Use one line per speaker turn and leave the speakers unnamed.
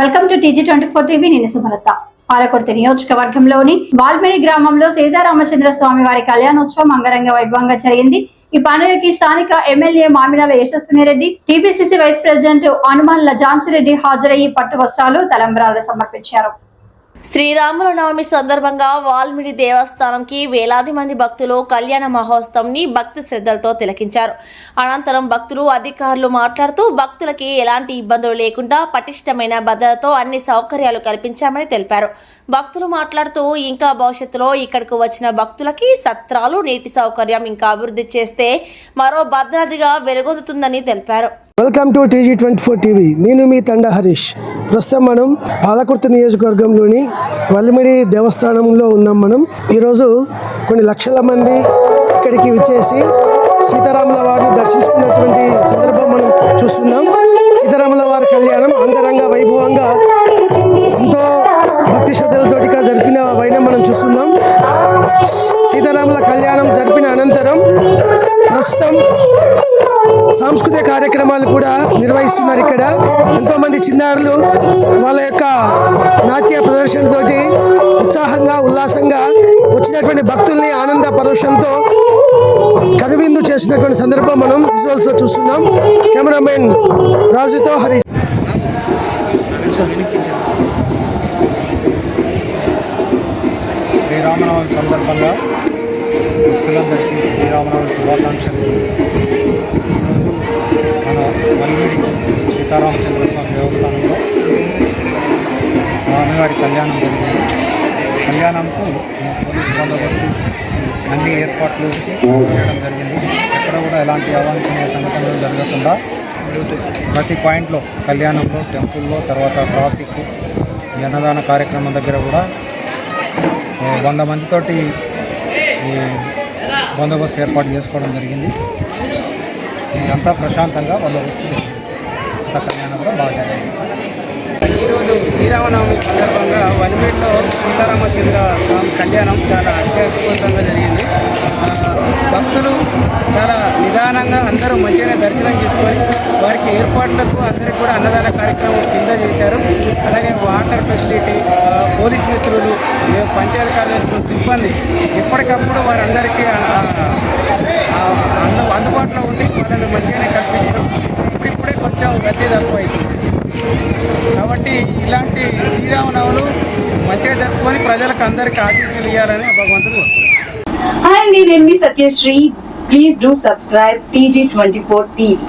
Welcome to TG24 TV. నేను సుమలత. పాలకుర్తి నియోజకవర్గంలోని వాల్మేడి గ్రామంలో సీతారామచంద్ర స్వామి వారి కళ్యాణోత్సవం అంగరంగ వైభవంగా జరిగింది. ఈ పండుగకి స్థానిక MLA Mamidala Yashaswini Reddy, TPCC vice president Hanumandla Jhansi Reddy హాజరయ్యి పట్టు వస్త్రాలు, తలంబ్రాలు సమర్పించారు.
శ్రీరాముల నవమి సందర్భంగా వాల్మీడి దేవస్థానంకి వేలాది మంది భక్తులు కళ్యాణ మహోత్సవంని భక్తి శ్రద్ధలతో తిలకించారు. అనంతరం భక్తులు, అధికారులు మాట్లాడుతూ భక్తులకి ఎలాంటి ఇబ్బందులు లేకుండా పటిష్టమైన భద్రతతో అన్ని సౌకర్యాలు కల్పించామని తెలిపారు. భక్తులు మాట్లాడుతూ ఇంకా భవిష్యత్తులో ఇక్కడకు వచ్చిన భక్తులకి సత్రాలు, నీటి సౌకర్యం ఇంకా అభివృద్ధి చేస్తే మరో భద్రతగా వెలుగొందుతుందని తెలిపారు.
Welcome to TG24 TV. నేను మీ తండ హరీష్. ప్రస్తుతం మనం పాలకుర్తి నియోజకవర్గంలోని వల్లిమిడి దేవస్థానంలో ఉన్నాం. మనం ఈరోజు కొన్ని లక్షల మంది ఇక్కడికి విచ్చేసి సీతారాముల వారిని దర్శించుకున్నటువంటి సందర్భం మనం చూస్తున్నాం. సీతారాముల వారి కళ్యాణం అంగరంగ వైభవంగా ఎంతో భక్తి శ్రద్ధలతోటి జరిపిన వైనం మనం చూస్తున్నాం. సీతారాముల కళ్యాణం జరిపిన అనంతరం ప్రస్తుతం సాంస్కృతిక కార్యక్రమాలు కూడా నిర్వహిస్తున్నారు. ఇక్కడ ఎంతో మంది చిన్నారులు వాళ్ళ యొక్క నాట్య ప్రదర్శనతోటి ఉత్సాహంగా, ఉల్లాసంగా వచ్చినటువంటి భక్తుల్ని ఆనంద పరోక్షంతో కనువిందు చేసినటువంటి సందర్భం మనం విజువల్స్ లో చూస్తున్నాం. కెమెరామెన్ రాజుతో హరి.
శ్రీరామనవమి సందర్భంగా భక్తులందరికీ శ్రీరామనవమి శుభాకాంక్షలు. మన వల్లిమిడి సీతారామచంద్ర స్వామి దేవస్థానంలో స్వామివారి కళ్యాణం జరిగింది. కళ్యాణంకు పోలీసు బందోబస్తు అన్ని ఏర్పాట్లు చేయడం జరిగింది. ఎక్కడ కూడా ఎలాంటి అవాంఛనీయ సంఘటనలు జరగకుండా ప్రతి పాయింట్లో, కళ్యాణంలో, టెంపుల్లో, తర్వాత ట్రాఫిక్, ఈ అన్నదాన కార్యక్రమం దగ్గర కూడా 100 మందితోటి ఈ బందోబస్తు ఏర్పాటు చేసుకోవడం జరిగింది. అంతా ప్రశాంతంగా బందోబస్తు జరిగింది. అంత కళ్యాణం కూడా బాగా జరిగింది.
ఈరోజు శ్రీరామనవమి సందర్భంగా వల్లిమిడిలో సీతారామచంద్ర స్వామి కళ్యాణం చాలా అత్యద్భుతంగా జరిగింది. భక్తులు చాలా నిదానంగా అందరూ మంచిగానే దర్శనం చేసుకొని వారికి ఏర్పాట్లకు అందరికీ కూడా అన్నదాన కార్యక్రమం కింద చేశారు. అలాగే వాటర్ ఫెసిలిటీ, పోలీస్ మిత్రులు, పంచాయతీ కార్యదర్శులు, సిబ్బంది ఎప్పటికప్పుడు వారందరికీ అందుబాటులో ఉండి వాళ్ళని మంచిగానే కల్పించడం. ఇప్పుడిప్పుడే కొంచెం రద్దీ తక్కువ అవుతుంది. కాబట్టి ఇలాంటి శ్రీరామనవములు మంచిగా జరుపుకొని ప్రజలకు అందరికీ ఆశీస్సులు ఇవ్వాలని భగవంతుడు కోరుకుంటున్నాను.
Hi, నేను మీ Satyasri. Please do subscribe TG24 TV.